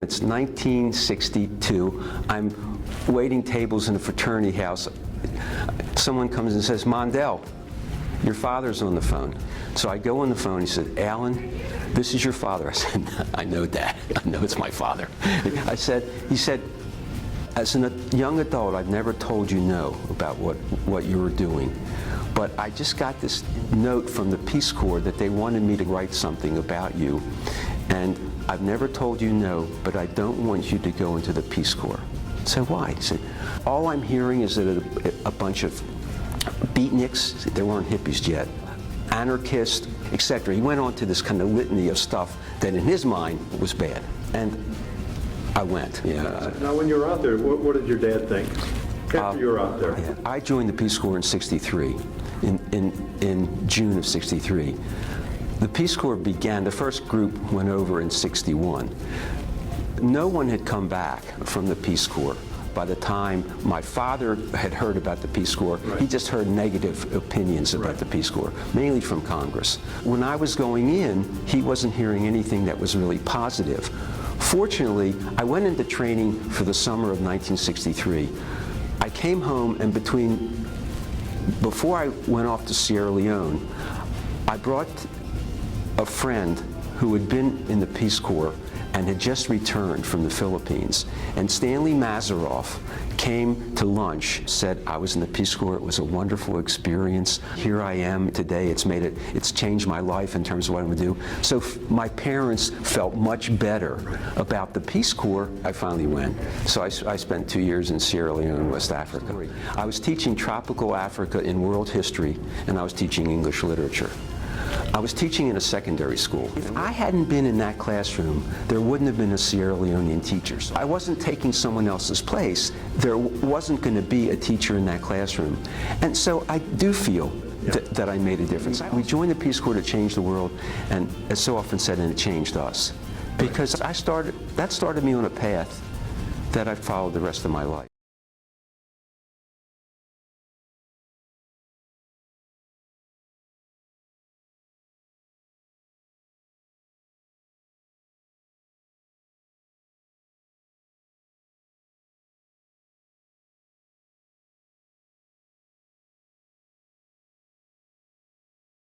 It's 1962. I'm waiting tables in a fraternity house. Someone comes and says, "Mondell, your father's on the phone." So I go on the phone. He said, "Alan, this is your father." I said, "I know, Dad. I know it's my father." He said, "As a young adult, I've never told you no about what you were doing. But I just got this note from the Peace Corps that they wanted me to write something about you. And I've never told you no, but I don't want you to go into the Peace Corps." I said, "Why?" He said, "All I'm hearing is that a bunch of beatniks, they weren't hippies yet, anarchists, etc." He went on to this kind of litany of stuff that in his mind was bad. And I went. Yeah. Now, when you were out there, what did your dad think after you were out there? I joined the Peace Corps in '63, in June of '63. The Peace Corps began, the first group went over in '61. No one had come back from the Peace Corps by the time my father had heard about the Peace Corps. Right. He just heard negative opinions about the Peace Corps, mainly from Congress. When I was going in, he wasn't hearing anything that was really positive. Fortunately, I went into training for the summer of 1963. I came home, and before I went off to Sierra Leone, I brought a friend who had been in the Peace Corps and had just returned from the Philippines. And Stanley Mazaroff came to lunch, said, "I was in the Peace Corps, it was a wonderful experience. Here I am today, it's changed my life in terms of what I'm gonna do." So my parents felt much better about the Peace Corps. I finally went. So I spent 2 years in Sierra Leone, West Africa. I was teaching tropical Africa in world history, and I was teaching English literature. I was teaching in a secondary school. If I hadn't been in that classroom, there wouldn't have been a Sierra Leonean teacher. I wasn't taking someone else's place. There wasn't going to be a teacher in that classroom. And so I do feel that I made a difference. We joined the Peace Corps to change the world, and as so often said, and it changed us. Because that started me on a path that I followed the rest of my life.